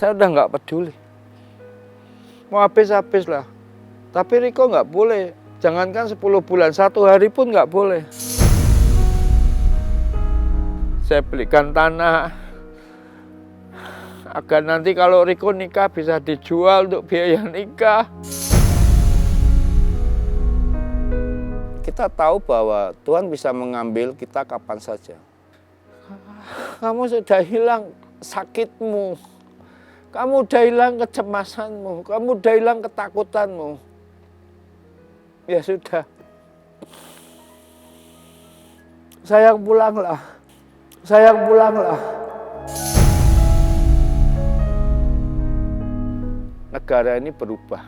saya udah nggak peduli. Mau habis-habis lah. Tapi Riko nggak boleh. Jangankan 10 bulan, 1 hari pun nggak boleh. Saya belikan tanah agar nanti kalau Riko nikah bisa dijual untuk biaya nikah. Kita tahu bahwa Tuhan bisa mengambil kita kapan saja. Kamu sudah hilang sakitmu. Kamu udah hilang kecemasanmu. Kamu udah hilang ketakutanmu. Ya sudah. Sayang pulanglah. Sayang pulanglah. Negara ini berubah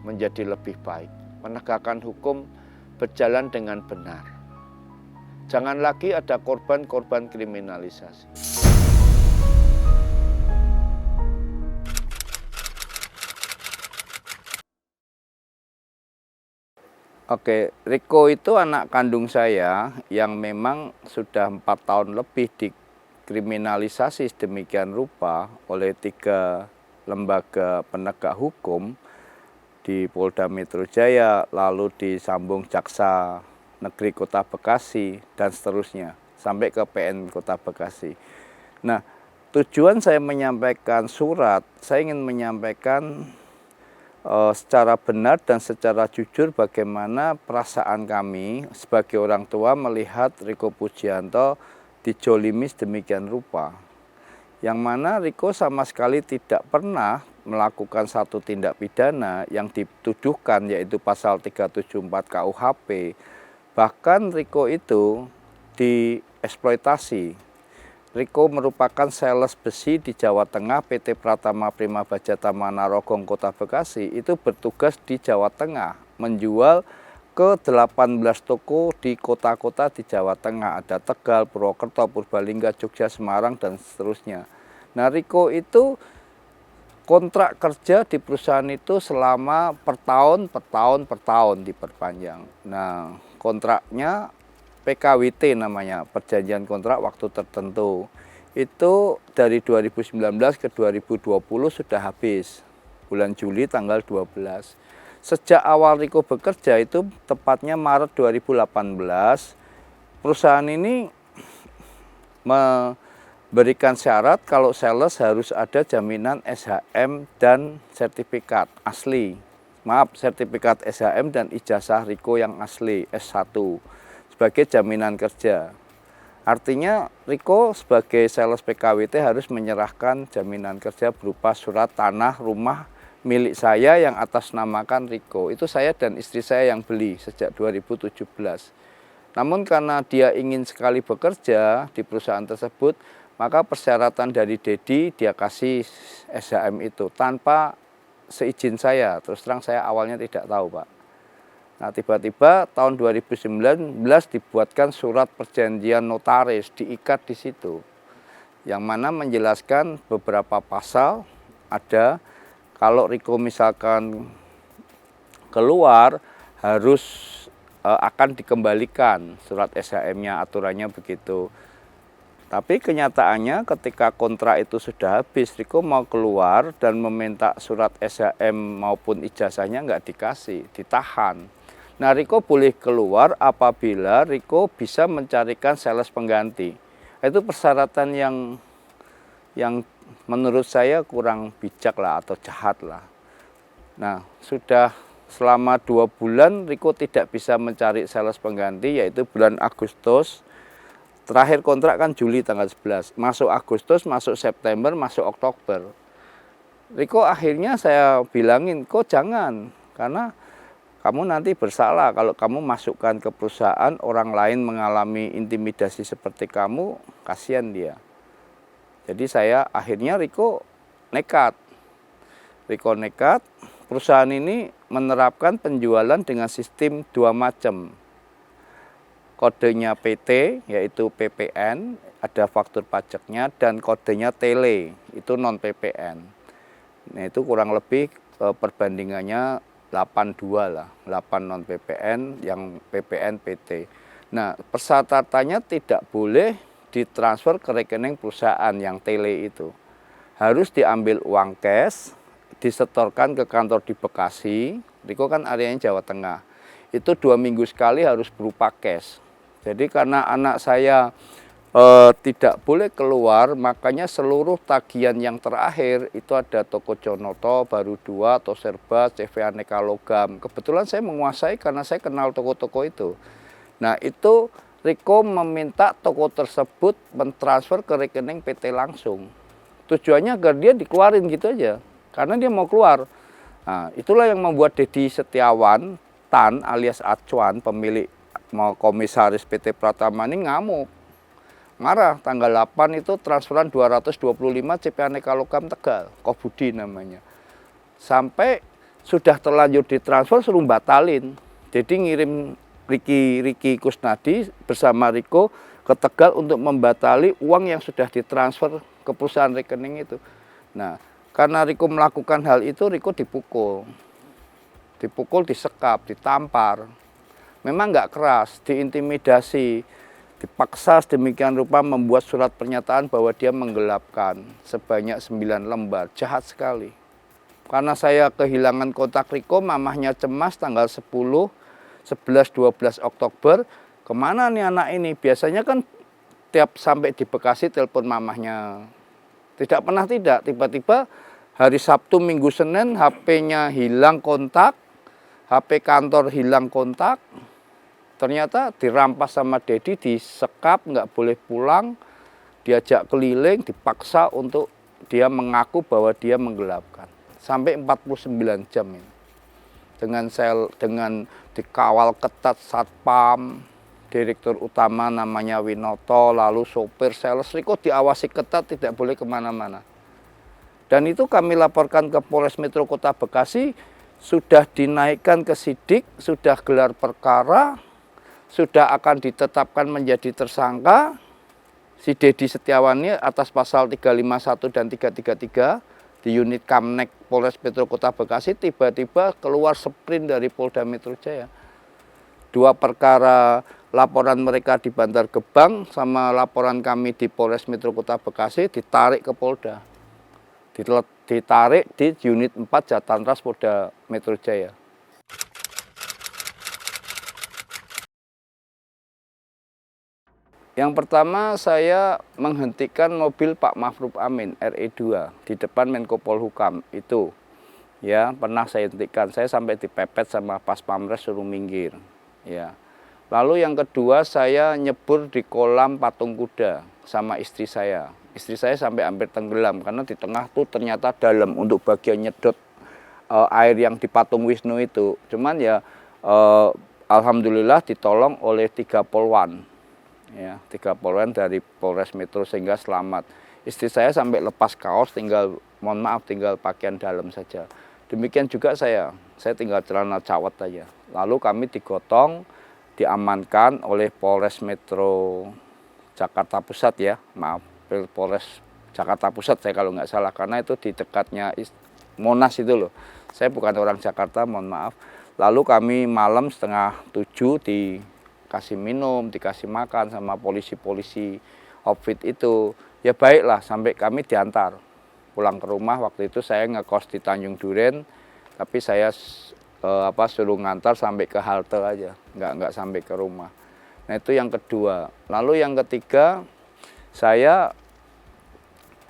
menjadi lebih baik. Penegakan hukum berjalan dengan benar. Jangan lagi ada korban-korban kriminalisasi. Oke, Riko itu anak kandung saya yang memang sudah 4 tahun lebih dikriminalisasi sedemikian rupa oleh 3 lembaga penegak hukum di Polda Metro Jaya, lalu di Sambung Jaksa Negeri Kota Bekasi, dan seterusnya, sampai ke PN Kota Bekasi. Nah, tujuan saya menyampaikan surat, saya ingin menyampaikan secara benar dan secara jujur bagaimana perasaan kami sebagai orang tua melihat Riko Pujianto dijolimi sedemikian rupa. Yang mana Riko sama sekali tidak pernah melakukan satu tindak pidana yang dituduhkan, yaitu pasal 374 KUHP. Bahkan Riko itu dieksploitasi. Riko merupakan sales besi di Jawa Tengah. PT Pratama Prima Bajatama Narogong Kota Bekasi itu bertugas di Jawa Tengah, menjual ke 18 toko di kota-kota di Jawa Tengah. Ada Tegal, Purwokerto, Purbalingga, Jogja, Semarang, dan seterusnya. Nah, Riko itu kontrak kerja di perusahaan itu selama per tahun diperpanjang. Nah, kontraknya PKWT namanya, perjanjian kontrak waktu tertentu. Itu dari 2019 ke 2020 sudah habis. Bulan Juli tanggal 12. Sejak awal Riko bekerja itu tepatnya Maret 2018, perusahaan ini memberikan syarat kalau sales harus ada jaminan SHM dan sertifikat asli. Maaf, sertifikat SHM dan ijazah Riko yang asli S1. Sebagai jaminan kerja. Artinya Riko sebagai sales PKWT harus menyerahkan jaminan kerja berupa surat tanah rumah milik saya yang atas namakan Riko. Itu saya dan istri saya yang beli sejak 2017. Namun karena dia ingin sekali bekerja di perusahaan tersebut, maka persyaratan dari Dedi dia kasih SHM itu tanpa seizin saya. Terus terang saya awalnya tidak tahu, Pak. Nah, tiba-tiba tahun 2019 dibuatkan surat perjanjian notaris, diikat di situ. Yang mana menjelaskan beberapa pasal, ada kalau Riko misalkan keluar harus akan dikembalikan surat SHM-nya, aturannya begitu. Tapi kenyataannya ketika kontrak itu sudah habis, Riko mau keluar dan meminta surat SHM maupun ijazahnya nggak dikasih, ditahan. Nah, Riko boleh keluar apabila Riko bisa mencarikan sales pengganti. Itu persyaratan yang menurut saya kurang bijak lah atau jahat lah. Nah, sudah selama 2 bulan Riko tidak bisa mencari sales pengganti, yaitu bulan Agustus. Terakhir kontrak kan Juli tanggal 11. Masuk Agustus, masuk September, masuk Oktober. Riko akhirnya saya bilangin, kok jangan, karena kamu nanti bersalah kalau kamu masukkan ke perusahaan orang lain mengalami intimidasi seperti kamu, kasihan dia. Jadi saya akhirnya Riko nekat. Perusahaan ini menerapkan penjualan dengan sistem 2 macam. Kodenya PT, yaitu PPN, ada faktur pajaknya, dan kodenya Tele, itu non PPN. Nah, itu kurang lebih perbandingannya 82 lah, 8 non PPN, yang PPN PT. Nah, persyaratannya tidak boleh ditransfer ke rekening perusahaan yang Tele itu. harus diambil uang cash, disetorkan ke kantor di Bekasi. Riko kan areanya Jawa Tengah. Itu 2 minggu sekali harus berupa cash. Jadi karena anak saya tidak boleh keluar, makanya seluruh tagihan yang terakhir itu ada toko Jonoto, Baru 2, Toserba, CV Aneka Logam. Kebetulan saya menguasai karena saya kenal toko-toko itu. Nah itu Riko meminta toko tersebut mentransfer ke rekening PT langsung. Tujuannya agar dia dikeluarin gitu aja, karena dia mau keluar. Nah, itulah yang membuat Dedi Setiawan Tan alias Acuan, pemilik komisaris PT Pratama ini ngamuk. Marah, tanggal 8 itu transferan 225 CP Aneka Logam Tegal, Kobudi namanya. Sampai sudah terlanjur ditransfer suruh batalin. Jadi ngirim Riki Kusnadi bersama Riko ke Tegal untuk membatali uang yang sudah ditransfer ke perusahaan rekening itu. Nah, karena Riko melakukan hal itu, Riko dipukul. Dipukul, disekap, ditampar. Memang nggak keras, diintimidasi, dipaksa sedemikian rupa membuat surat pernyataan bahwa dia menggelapkan sebanyak 9 lembar. Jahat sekali. Karena saya kehilangan kontak Riko, mamahnya cemas tanggal 10, 11, 12 Oktober. Kemana nih anak ini? Biasanya kan tiap sampai di Bekasi telepon mamahnya. Tidak pernah tidak. Tiba-tiba hari Sabtu, Minggu, Senin HP-nya hilang kontak. HP kantor hilang kontak. Ternyata dirampas sama Dedi, disekap, nggak boleh pulang, diajak keliling, dipaksa untuk dia mengaku bahwa dia menggelapkan. Sampai 49 jam ini. Dengan dikawal ketat satpam, direktur utama namanya Winoto, lalu sopir sales, Riko diawasi ketat, tidak boleh kemana-mana. Dan itu kami laporkan ke Polres Metro Kota Bekasi, sudah dinaikkan ke sidik, sudah gelar perkara, sudah akan ditetapkan menjadi tersangka si Dedi Setiawan ini atas pasal 351 dan 333 di unit Kamnek Polres Metro Kota Bekasi. Tiba-tiba keluar sprint dari Polda Metro Jaya. 2 perkara laporan mereka di Bantar Gebang sama laporan kami di Polres Metro Kota Bekasi ditarik ke Polda. Ditarik di unit 4 Jatantras Polda Metro Jaya. Yang pertama saya menghentikan mobil Pak Ma'ruf Amin RE2 di depan Menko Polhukam itu. Ya, pernah saya hentikan. Saya sampai dipepet sama Pas Pamres suruh minggir. Ya. Lalu yang kedua saya nyebur di kolam patung kuda sama istri saya. Istri saya sampai hampir tenggelam karena di tengah tuh ternyata dalam untuk bagian nyedot air yang di patung Wisnu itu. Cuman ya alhamdulillah ditolong oleh 3 polwan. Ya, 3 polwan dari Polres Metro sehingga selamat. Istri saya sampai lepas kaos, tinggal mohon maaf tinggal pakaian dalam saja. Demikian juga saya tinggal celana cawat aja. Lalu kami digotong, diamankan oleh Polres Metro Jakarta Pusat ya, maaf Polres Jakarta Pusat saya kalau nggak salah, karena itu di dekatnya Monas itu loh. Saya bukan orang Jakarta, mohon maaf. Lalu kami malam 6:30 dikasih minum, dikasih makan sama polisi-polisi outfit itu. Ya baiklah, sampai kami diantar pulang ke rumah. Waktu itu saya ngekos di Tanjung Duren, tapi saya suruh ngantar sampai ke halte aja, nggak sampai ke rumah. Nah itu yang kedua. Lalu yang ketiga, saya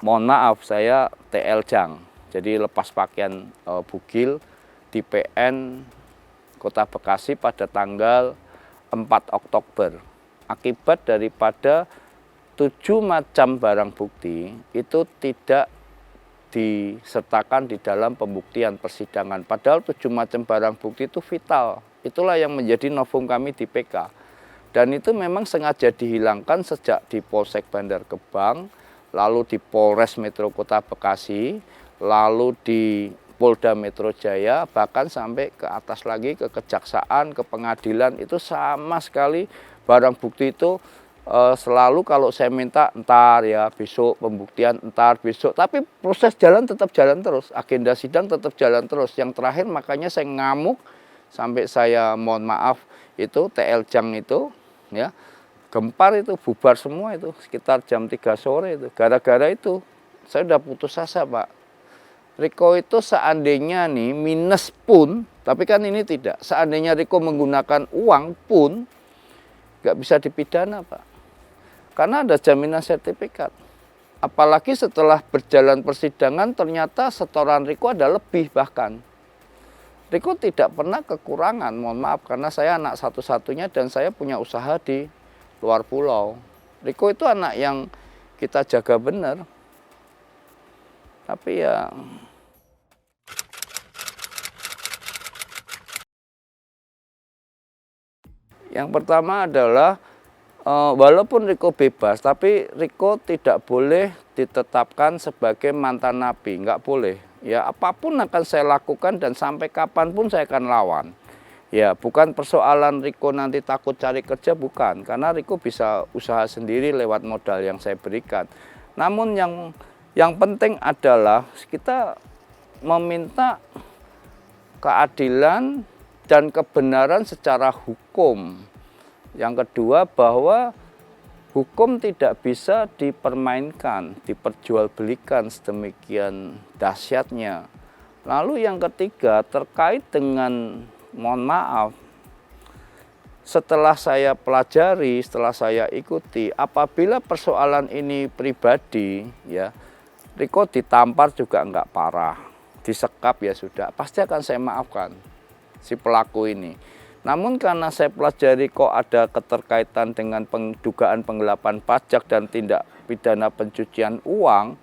mohon maaf, saya TL Jang. Jadi lepas pakaian bugil di PN Kota Bekasi pada tanggal 4 Oktober. Akibat daripada 7 macam barang bukti itu tidak disertakan di dalam pembuktian persidangan. Padahal 7 macam barang bukti itu vital. Itulah yang menjadi novum kami di PK. Dan itu memang sengaja dihilangkan sejak di Polsek Bantar Gebang, lalu di Polres Metro Kota Bekasi, lalu di Polda Metro Jaya, bahkan sampai ke atas lagi ke Kejaksaan, ke pengadilan. Itu sama sekali barang bukti itu selalu kalau saya minta entar ya, besok pembuktian, entar besok. Tapi proses tetap jalan terus, agenda sidang tetap jalan terus. Yang terakhir makanya saya ngamuk sampai saya mohon maaf itu TL Jang itu ya, gempar itu, bubar semua itu sekitar jam 3 sore itu. Gara-gara itu Saya udah putus asa, Pak. Riko itu seandainya nih minus pun, tapi kan ini tidak. Seandainya Riko menggunakan uang pun, nggak bisa dipidana, Pak. Karena ada jaminan sertifikat. Apalagi setelah berjalan persidangan ternyata setoran Riko ada lebih bahkan. Riko tidak pernah kekurangan, mohon maaf, karena saya anak satu-satunya dan saya punya usaha di luar pulau. Riko itu anak yang kita jaga benar. Tapi ya yang pertama adalah walaupun Riko bebas, tapi Riko tidak boleh ditetapkan sebagai mantan napi, nggak boleh. Ya apapun akan saya lakukan dan sampai kapanpun saya akan lawan. Ya bukan persoalan Riko nanti takut cari kerja, bukan. Karena Riko bisa usaha sendiri lewat modal yang saya berikan. Namun yang penting adalah kita meminta keadilan dan kebenaran secara hukum. Yang kedua bahwa hukum tidak bisa dipermainkan, diperjualbelikan sedemikian dahsyatnya. Lalu yang ketiga terkait dengan, mohon maaf, setelah saya pelajari, setelah saya ikuti, apabila persoalan ini pribadi, ya Riko ditampar juga enggak parah, disekap ya sudah, pasti akan saya maafkan si pelaku ini. Namun karena saya pelajari kok ada keterkaitan dengan dugaan penggelapan pajak dan tindak pidana pencucian uang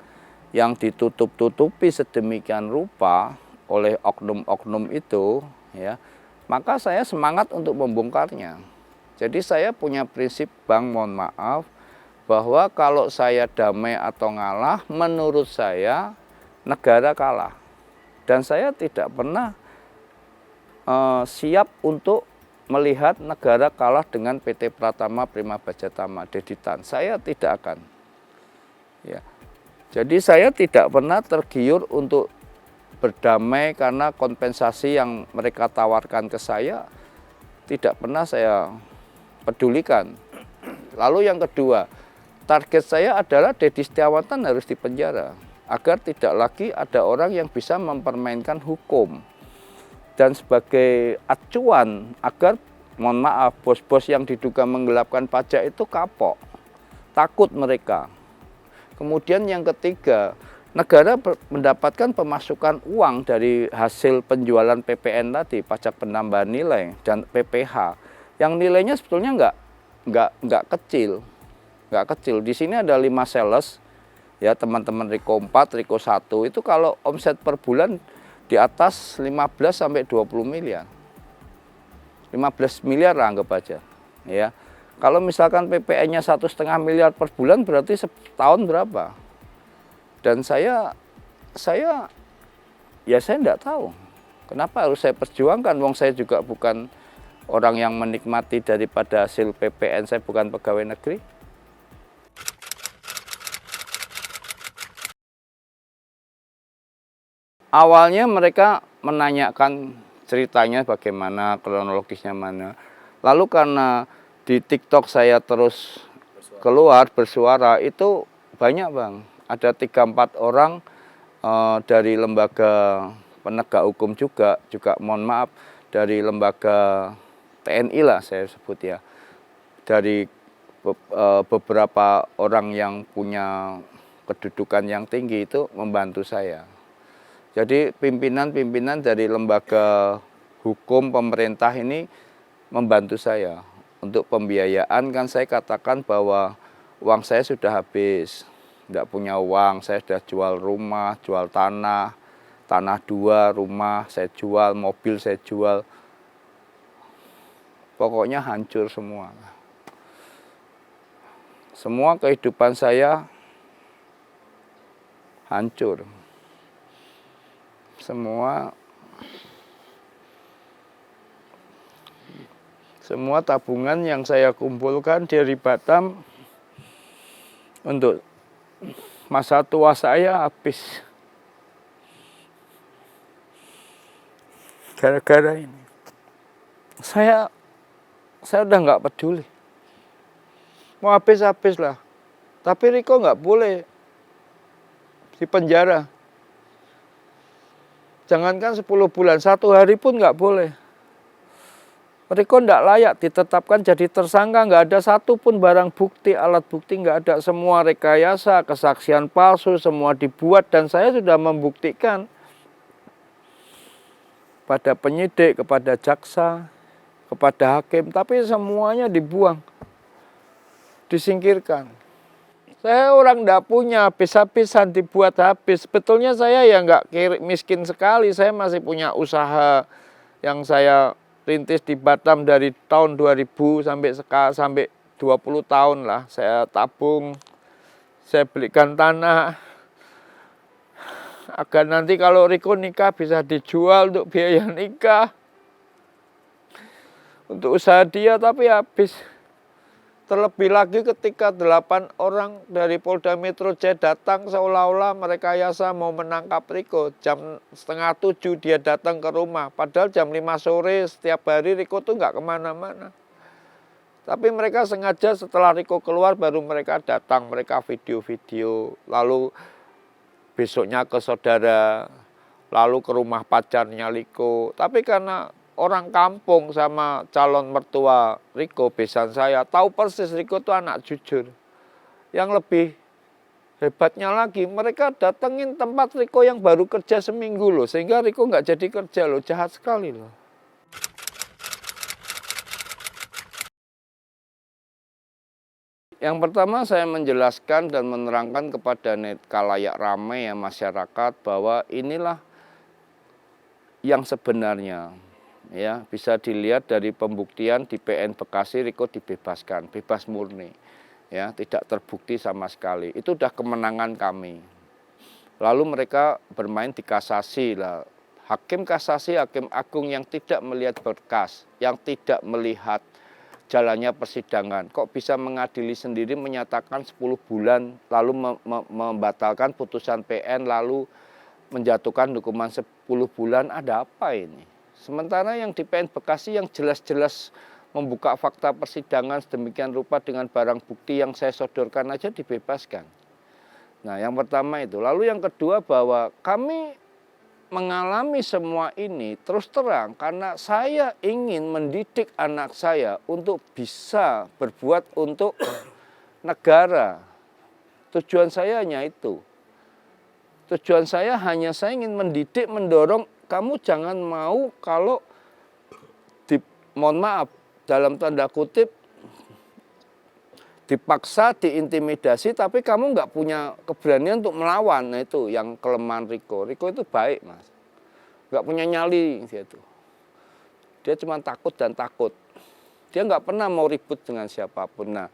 yang ditutup-tutupi sedemikian rupa oleh oknum-oknum itu, ya, maka saya semangat untuk membongkarnya. Jadi saya punya prinsip, Bang, mohon maaf, bahwa kalau saya damai atau ngalah, menurut saya negara kalah. Dan saya tidak pernah siap untuk melihat negara kalah dengan PT Pratama Prima Bajatama Deditan. Saya tidak akan. Ya. Jadi saya tidak pernah tergiur untuk berdamai karena kompensasi yang mereka tawarkan ke saya tidak pernah saya pedulikan. Lalu yang kedua, target saya adalah Dedi Setiawan harus dipenjara agar tidak lagi ada orang yang bisa mempermainkan hukum. Dan sebagai acuan agar, mohon maaf, bos-bos yang diduga menggelapkan pajak itu kapok, takut mereka. Kemudian yang ketiga, negara mendapatkan pemasukan uang dari hasil penjualan PPN tadi, pajak penambahan nilai, dan PPH, yang nilainya sebetulnya nggak kecil, nggak kecil. Di sini ada 5 sales, ya teman-teman Riko 4, Riko 1 itu kalau omset per bulan di atas 15 sampai 20 miliar. 15 miliar lah anggap aja. Ya. Kalau misalkan PPN-nya 1,5 miliar per bulan berarti setahun berapa? Dan saya enggak tahu. Kenapa harus saya perjuangkan? Wong saya juga bukan orang yang menikmati daripada hasil PPN, saya bukan pegawai negeri. Awalnya mereka menanyakan ceritanya bagaimana, kronologisnya mana. Lalu karena di TikTok saya terus keluar bersuara, itu banyak, Bang. Ada 3-4 orang dari lembaga penegak hukum juga mohon maaf, dari lembaga TNI lah saya sebut ya. Dari beberapa orang yang punya kedudukan yang tinggi itu membantu saya. Jadi pimpinan-pimpinan dari lembaga hukum pemerintah ini membantu saya. Untuk pembiayaan kan saya katakan bahwa uang saya sudah habis. Tidak punya uang, saya sudah jual rumah, jual tanah 2, rumah saya jual, mobil saya jual. Pokoknya hancur semua. Semua kehidupan saya hancur. Semua tabungan yang saya kumpulkan dari Batam untuk masa tua saya habis. Gara-gara ini. Saya udah nggak peduli. Mau habis-habis lah. Tapi Riko nggak boleh di penjara. Jangankan 10 bulan, 1 hari pun nggak boleh. Riko nggak layak ditetapkan jadi tersangka, nggak ada satupun barang bukti, alat bukti nggak ada. Semua rekayasa, kesaksian palsu, semua dibuat dan saya sudah membuktikan pada penyidik, kepada jaksa, kepada hakim, tapi semuanya dibuang, disingkirkan. Saya orang nggak punya, habis-habisan dibuat habis. Sebetulnya saya ya nggak miskin sekali, saya masih punya usaha yang saya rintis di Batam dari tahun 2000 sampai 20 tahun lah. Saya tabung, saya belikan tanah, agar nanti kalau Riko nikah bisa dijual untuk biaya nikah, untuk usaha dia, tapi habis. Terlebih lagi ketika 8 orang dari Polda Metro Jaya datang seolah-olah merekayasa mau menangkap Riko. Jam 6:30 dia datang ke rumah. Padahal jam 5 sore setiap hari Riko tuh nggak kemana-mana. Tapi mereka sengaja setelah Riko keluar baru mereka datang. Mereka video-video. Lalu besoknya ke saudara. Lalu ke rumah pacarnya Riko. Tapi karena orang kampung sama calon mertua Riko, besan saya, tahu persis Riko itu anak jujur. Yang lebih hebatnya lagi, mereka datengin tempat Riko yang baru kerja seminggu loh, sehingga Riko nggak jadi kerja loh, jahat sekali loh. Yang pertama saya menjelaskan dan menerangkan kepada kalayak ramai ya masyarakat bahwa inilah yang sebenarnya. Ya, bisa dilihat dari pembuktian di PN Bekasi, Riko dibebaskan, bebas murni. Ya, tidak terbukti sama sekali. Itu udah kemenangan kami. Lalu mereka bermain di kasasi lah. Hakim kasasi, hakim agung yang tidak melihat berkas, yang tidak melihat jalannya persidangan. Kok bisa mengadili sendiri menyatakan 10 bulan, lalu membatalkan putusan PN, lalu menjatuhkan hukuman 10 bulan, ada apa ini? Sementara yang di PN Bekasi yang jelas-jelas membuka fakta persidangan sedemikian rupa dengan barang bukti yang saya sodorkan aja dibebaskan. Nah, yang pertama itu. Lalu yang kedua bahwa kami mengalami semua ini terus terang karena saya ingin mendidik anak saya untuk bisa berbuat untuk negara. Tujuan saya hanya itu. Tujuan saya hanya saya ingin mendidik, mendorong kamu jangan mau kalau mohon maaf dalam tanda kutip dipaksa, diintimidasi, tapi kamu nggak punya keberanian untuk melawan. Nah itu yang kelemahan Riko. Riko itu baik mas, nggak punya nyali gitu. Dia cuma takut dan takut. Dia nggak pernah mau ribut dengan siapapun. Nah,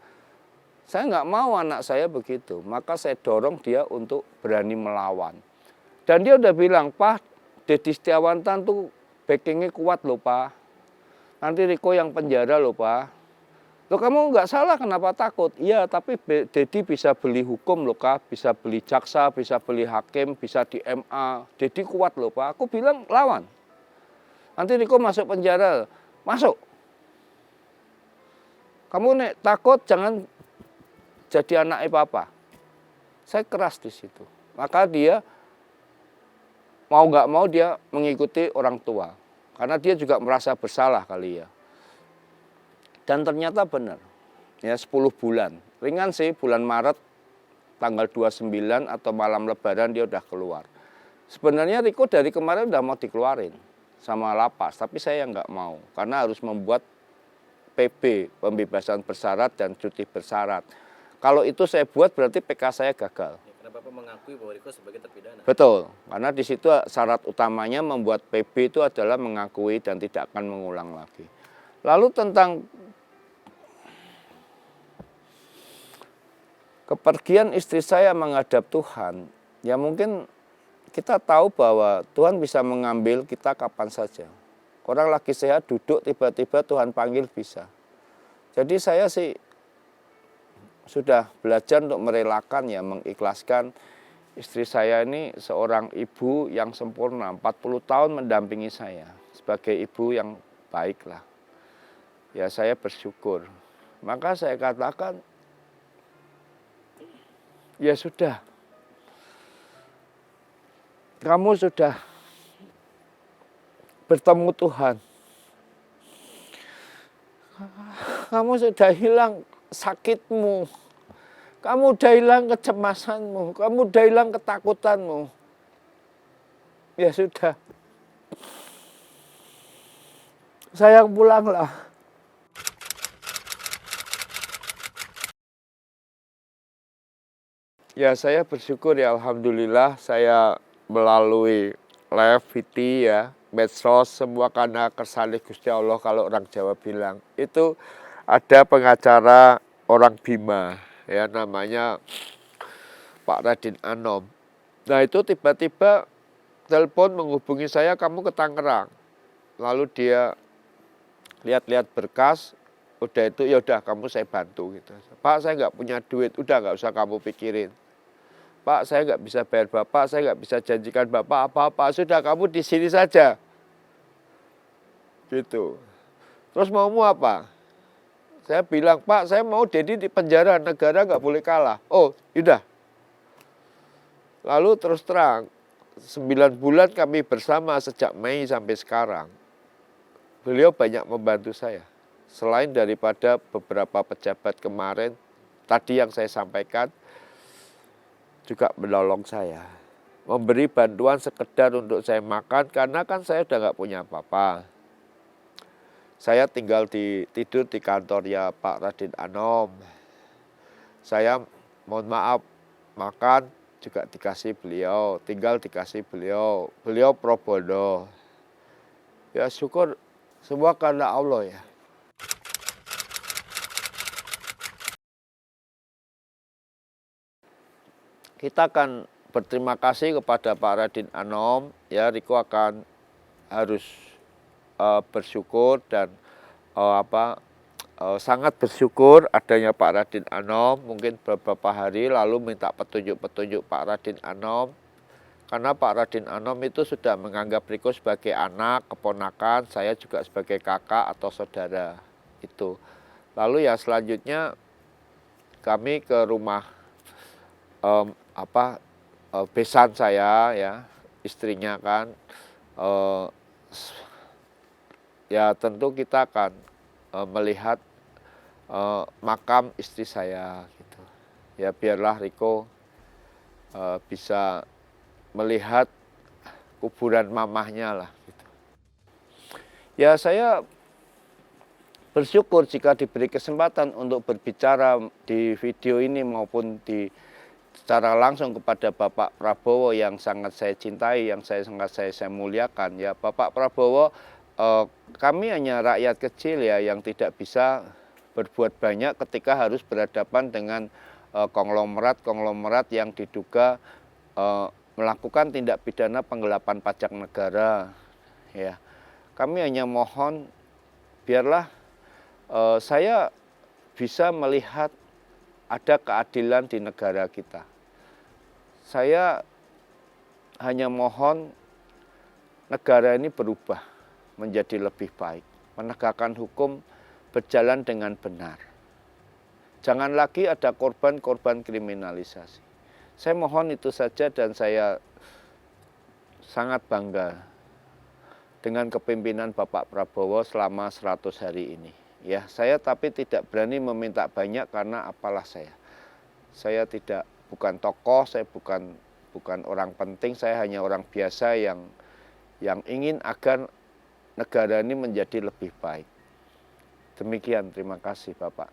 saya nggak mau anak saya begitu, maka saya dorong dia untuk berani melawan. Dan dia udah bilang, Pak, Deddy Setiawantan tuh backingnya kuat loh Pak. Nanti Riko yang penjara loh Pak. Loh kamu nggak salah kenapa takut? Iya tapi Deddy bisa beli hukum loh Kak. Bisa beli jaksa, bisa beli hakim, bisa di MA. Deddy kuat loh Pak. Aku bilang lawan. Nanti Riko masuk penjara. Masuk. Kamu nek takut jangan jadi anaknya papa. Saya keras di situ. Maka dia mau nggak mau dia mengikuti orang tua. Karena dia juga merasa bersalah kali ya. Dan ternyata benar. Ya 10 bulan. Ringan sih bulan Maret tanggal 29 atau malam lebaran dia udah keluar. Sebenarnya Riko dari kemarin udah mau dikeluarin sama lapas. Tapi saya nggak mau. Karena harus membuat PB, pembebasan bersyarat dan cuti bersyarat. Kalau itu saya buat berarti PK saya gagal. Kenapa Bapak mengakui bahwa Riko sebagai terpidana? Betul, karena di situ syarat utamanya membuat PB itu adalah mengakui dan tidak akan mengulang lagi. Lalu tentang kepergian istri saya menghadap Tuhan, ya mungkin kita tahu bahwa Tuhan bisa mengambil kita kapan saja. Orang lagi sehat duduk tiba-tiba Tuhan panggil bisa. Jadi saya sih sudah belajar untuk merelakan ya, mengikhlaskan. Istri saya ini seorang ibu yang sempurna, 40 tahun mendampingi saya. Sebagai ibu yang baik lah. Ya saya bersyukur. Maka saya katakan, ya sudah. kamu sudah bertemu Tuhan. Kamu sudah hilang sakitmu. Kamu udah hilang kecemasanmu. Kamu udah hilang ketakutanmu. Ya sudah. Sayang, pulanglah. Ya, saya bersyukur ya, alhamdulillah saya melalui live VT ya, medsos, semua karena kersane Gusti Allah kalau orang Jawa bilang. Itu ada pengacara orang Bima ya, namanya Pak Radin Anom. Nah, itu tiba-tiba telepon menghubungi saya, kamu ke Tangerang. Lalu dia lihat-lihat berkas, udah itu ya udah kamu saya bantu gitu. Pak, saya nggak punya duit, udah nggak usah kamu pikirin. Pak, saya nggak bisa bayar Bapak, saya nggak bisa janjikan Bapak apa-apa, sudah kamu di sini saja. Gitu. Terus maumu apa? Saya bilang, Pak, saya mau Dedi di penjara, negara nggak boleh kalah. Oh, yaudah. Lalu terus terang, 9 bulan kami bersama sejak Mei sampai sekarang. Beliau banyak membantu saya. Selain daripada beberapa pejabat kemarin, tadi yang saya sampaikan, juga menolong saya. Memberi bantuan sekedar untuk saya makan, karena kan saya udah nggak punya apa-apa. Saya tinggal tidur di kantornya Pak Radin Anom. Saya mohon maaf, makan juga dikasih beliau, tinggal dikasih beliau. Beliau pro bono. Ya syukur semua karena Allah ya. Kita akan berterima kasih kepada Pak Radin Anom. Ya, Riko akan harus bersyukur dan sangat bersyukur adanya Pak Radin Anom. Mungkin beberapa hari lalu minta petunjuk-petunjuk Pak Radin Anom. Karena Pak Radin Anom itu sudah menganggap Riko sebagai anak, keponakan, saya juga sebagai kakak atau saudara. Itu. Lalu ya selanjutnya kami ke rumah besan saya ya, istrinya kan. Ya tentu kita akan melihat makam istri saya gitu. Ya biarlah Riko bisa melihat kuburan mamahnya lah gitu. Ya saya bersyukur jika diberi kesempatan untuk berbicara di video ini maupun secara langsung kepada Bapak Prabowo yang sangat saya cintai, yang sangat saya muliakan. Ya Bapak Prabowo, kami hanya rakyat kecil ya yang tidak bisa berbuat banyak ketika harus berhadapan dengan konglomerat yang diduga melakukan tindak pidana penggelapan pajak negara. Ya, kami hanya mohon biarlah saya bisa melihat ada keadilan di negara kita. Saya hanya mohon negara ini berubah menjadi lebih baik. Menegakkan hukum berjalan dengan benar. Jangan lagi ada korban-korban kriminalisasi. Saya mohon itu saja dan saya sangat bangga dengan kepemimpinan Bapak Prabowo selama 100 hari ini. Ya, saya tapi tidak berani meminta banyak karena apalah saya. Saya bukan tokoh, saya bukan orang penting, saya hanya orang biasa yang ingin agar negara ini menjadi lebih baik. Demikian, terima kasih Bapak.